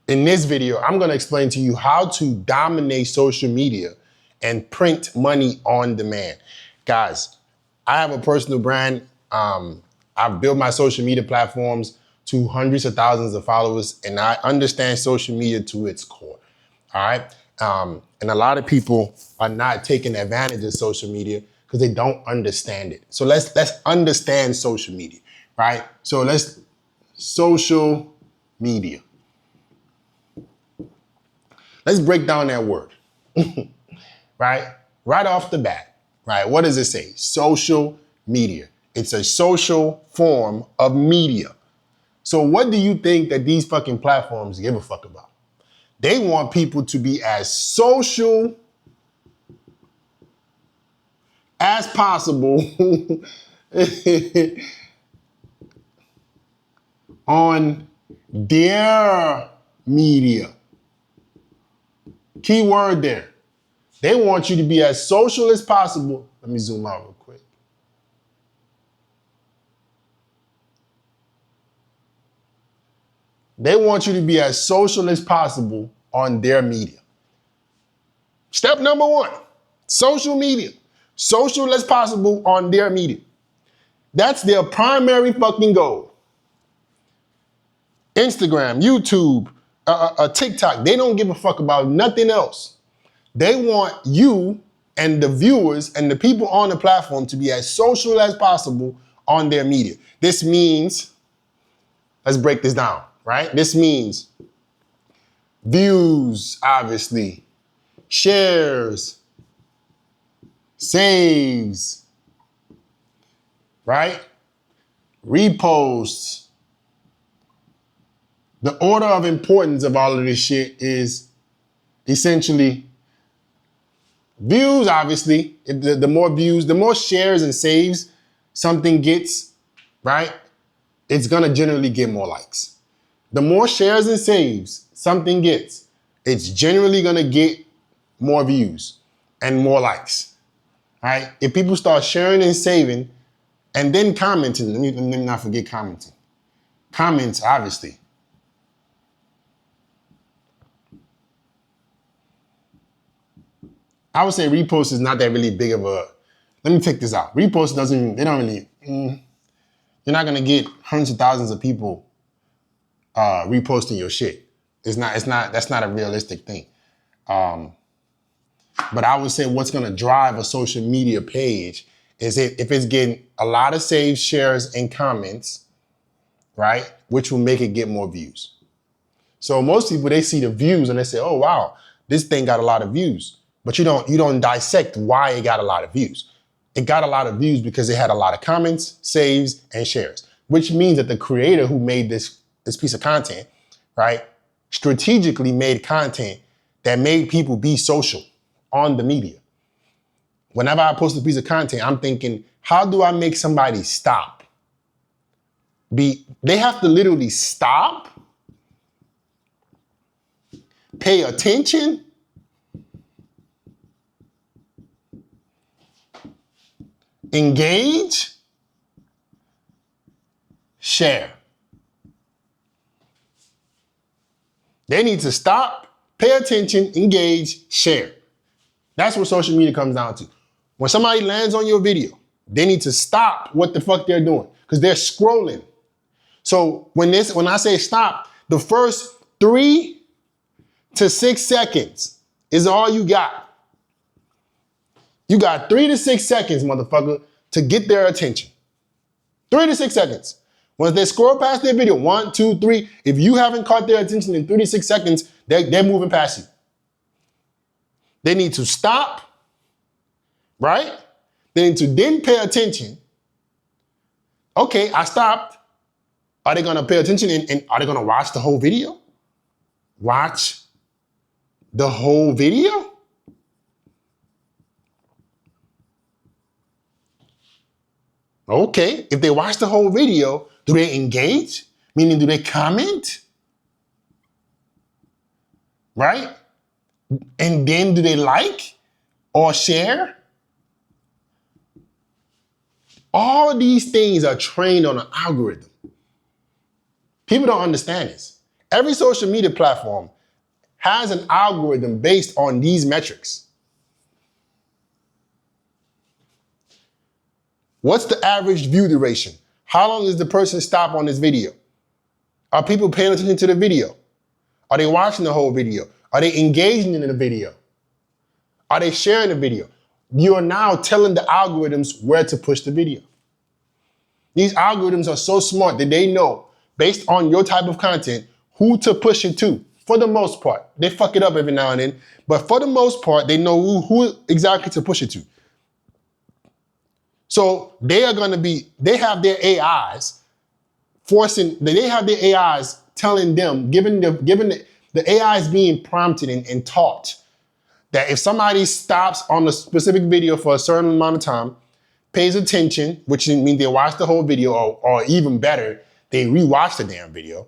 In this video, I'm gonna explain to you how to dominate social media and print money on demand. Guys, I have a personal brand. I've built my social media platforms to hundreds of thousands of followers, and I understand social media to its core, all right? And a lot of people are not taking advantage of social media because they don't understand it. So let's understand social media, right? So social media. Let's break down that word, right? Right off the bat, right? What does it say? Social media. It's a social form of media. So what do you think that these fucking platforms give a fuck about? They want people to be as social as possible on their media. Key word there. They want you to be as social as possible. Let me zoom out real quick. They want you to be as social as possible on their media. Step number one, social media. Social as possible on their media. That's their primary fucking goal. Instagram, YouTube, TikTok, they don't give a fuck about nothing else. They want you and the viewers and the people on the platform to be as social as possible on their media. This means, let's break this down, right? This means views, obviously, shares, saves, right? Reposts. The order of importance of all of this shit is essentially views, obviously. The more views, the more shares and saves something gets, right? It's gonna generally get more likes. The more shares and saves something gets, it's generally gonna get more views and more likes, right? If people start sharing and saving and then commenting, let me not forget commenting. Comments, obviously. I would say repost is not that really big of a, let me take this out. Repost they don't really, you're not gonna get hundreds of thousands of people reposting your shit. That's not a realistic thing. But I would say what's gonna drive a social media page is if it's getting a lot of saves, shares, and comments, right? Which will make it get more views. So most people, they see the views and they say, oh wow, this thing got a lot of views. But you don't dissect why it got a lot of views. It got a lot of views because it had a lot of comments, saves, and shares, which means that the creator who made this piece of content, right, strategically made content that made people be social on the media. Whenever I post a piece of content, I'm thinking, how do I make somebody stop? They have to literally stop, pay attention, engage, share. They need to stop, pay attention, engage, share. That's what social media comes down to. When somebody lands on your video, they need to stop what the fuck they're doing because they're scrolling. So when I say stop, the first 3 to 6 seconds is all you got. You got 3 to 6 seconds, motherfucker, to get their attention. 3 to 6 seconds. Once they scroll past their video, 1, 2, 3, if you haven't caught their attention in 3 to 6 seconds, they're moving past you. They need to stop, right? They need to then pay attention. Okay, I stopped. Are they gonna pay attention and are they gonna watch the whole video? Watch the whole video? Okay, if they watch the whole video, do they engage? Meaning, do they comment? Right? And then do they like or share? All of these things are trained on an algorithm. People don't understand this. Every social media platform has an algorithm based on these metrics. What's the average view duration? How long does the person stop on this video? Are people paying attention to the video? Are they watching the whole video? Are they engaging in the video? Are they sharing the video? You are now telling the algorithms where to push the video. These algorithms are so smart that they know, based on your type of content, who to push it to. For the most part. They fuck it up every now and then, but for the most part, they know who exactly to push it to. So they have their AIs telling them, given the AIs being prompted and taught that if somebody stops on a specific video for a certain amount of time, pays attention, which means they watch the whole video, or even better, they rewatch the damn video.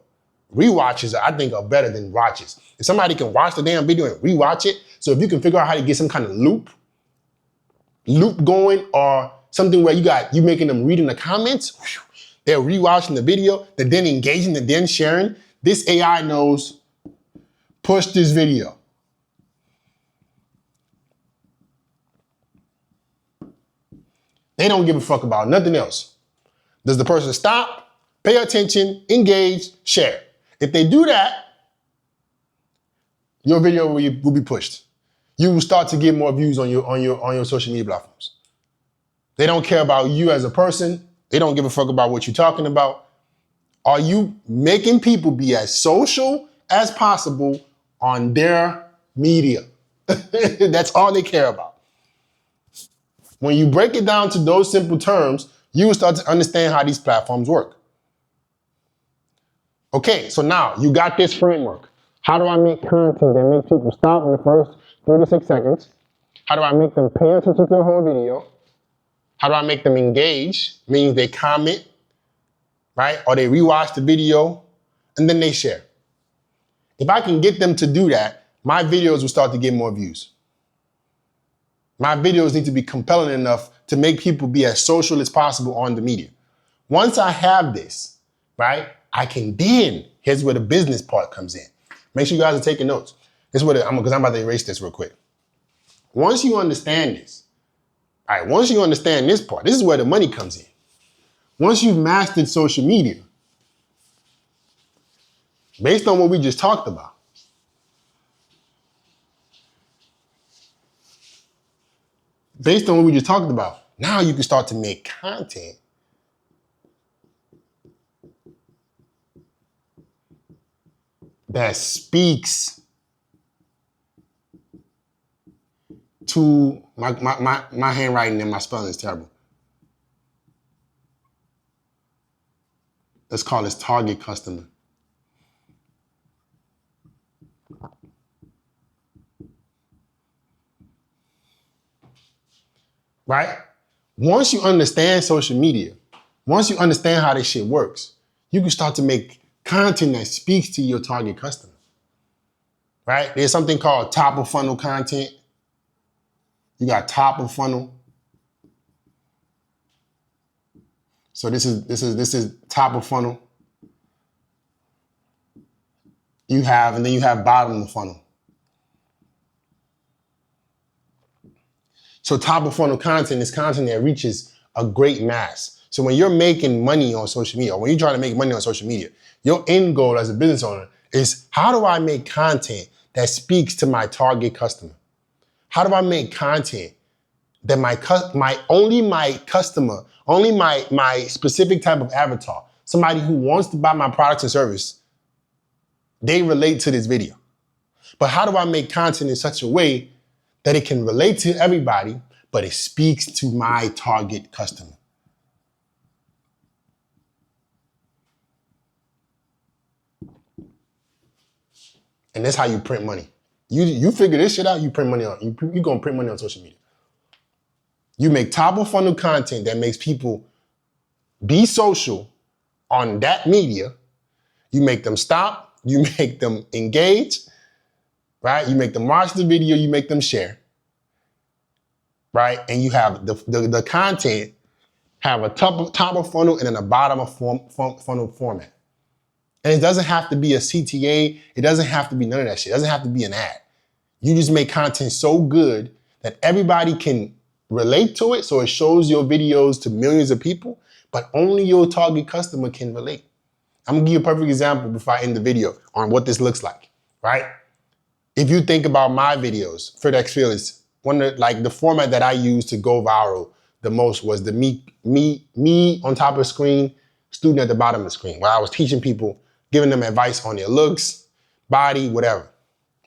Rewatches, I think, are better than watches. If somebody can watch the damn video and rewatch it, so if you can figure out how to get some kind of loop going, or something where you making them read in the comments, they're rewatching the video, they're then engaging, they're then sharing. This AI knows, push this video. They don't give a fuck about nothing else. Does the person stop, pay attention, engage, share? If they do that, your video will be pushed. You will start to get more views on your social media platforms. They don't care about you as a person. They don't give a fuck about what you're talking about. Are you making people be as social as possible on their media? That's all they care about. When you break it down to those simple terms, you will start to understand how these platforms work. Okay, so now you got this framework. How do I make content that makes people stop in the first 36 seconds? How do I make them pay attention to the whole video? How do I make them engage? Means they comment, right? Or they rewatch the video, and then they share. If I can get them to do that, my videos will start to get more views. My videos need to be compelling enough to make people be as social as possible on the media. Once I have this, right, I can then, here's where the business part comes in. Make sure you guys are taking notes. This is what because I'm about to erase this real quick. Once you understand this, all right, once you understand this part, this is where the money comes in. Once you've mastered social media, based on what we just talked about, now you can start to make content that speaks to my handwriting and my spelling is terrible. Let's call this target customer. Right? Once you understand social media, once you understand how this shit works, you can start to make content that speaks to your target customer. Right? There's something called top of funnel content. You got top of funnel. So this is top of funnel. And then you have bottom of the funnel. So top of funnel content is content that reaches a great mass. So when you're making money on social media, or when you're trying to make money on social media, your end goal as a business owner is, how do I make content that speaks to my target customer? How do I make content that my specific type of avatar, somebody who wants to buy my products and service, they relate to this video? But how do I make content in such a way that it can relate to everybody, but it speaks to my target customer? And that's how you print money. You figure this shit out, you print money on. You're gonna print money on social media. You make top of funnel content that makes people be social on that media. You make them stop, you make them engage, right? You make them watch the video, you make them share, right? And you have the content have a top of funnel and then a bottom of funnel format. And it doesn't have to be a CTA. It doesn't have to be none of that shit. It doesn't have to be an ad. You just make content so good that everybody can relate to it, so it shows your videos to millions of people, but only your target customer can relate. I'm gonna give you a perfect example before I end the video on what this looks like, right? If you think about my videos, FitX Fearless, the format that I used to go viral the most was the me on top of the screen, student at the bottom of the screen, where I was teaching people, giving them advice on their looks, body, whatever,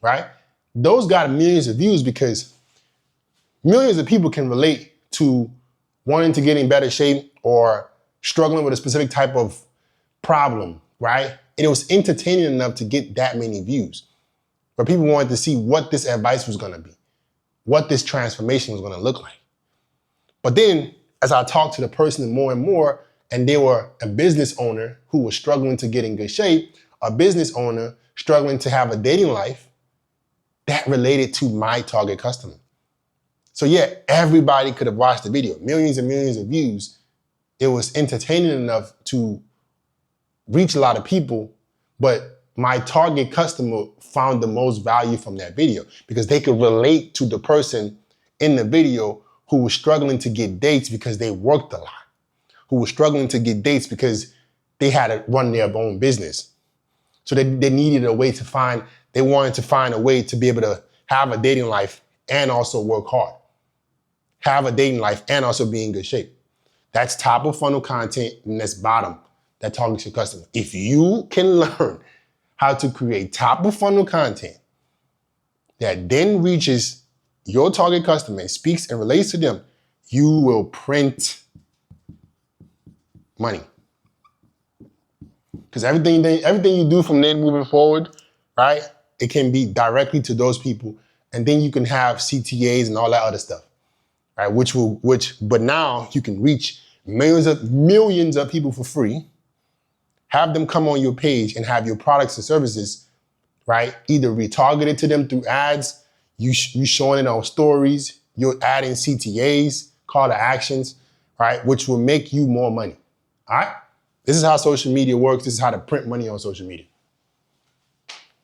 right? Those got millions of views because millions of people can relate to wanting to get in better shape or struggling with a specific type of problem, right? And it was entertaining enough to get that many views. But people wanted to see what this advice was gonna be, what this transformation was gonna look like. But then, as I talked to the person more and more, and they were a business owner who was struggling to get in good shape, a business owner struggling to have a dating life, that related to my target customer. So yeah, everybody could have watched the video, millions and millions of views. It was entertaining enough to reach a lot of people, but my target customer found the most value from that video because they could relate to the person in the video who was struggling to get dates because they worked a lot, who was struggling to get dates because they had to run their own business. So they needed a way to they wanted to find a way to be able to have a dating life and also work hard. Have a dating life and also be in good shape. That's top of funnel content, and that's bottom, that targets your customer. If you can learn how to create top of funnel content that then reaches your target customer and speaks and relates to them, you will print money. Because everything you do from then moving forward, right, it can be directly to those people, and then you can have CTAs and all that other stuff, right? But now you can reach millions of people for free, have them come on your page and have your products and services, right, either retargeted to them through ads, you showing it on stories, you're adding CTAs, call to actions, right, which will make you more money, all right? This is how social media works. This is how to print money on social media.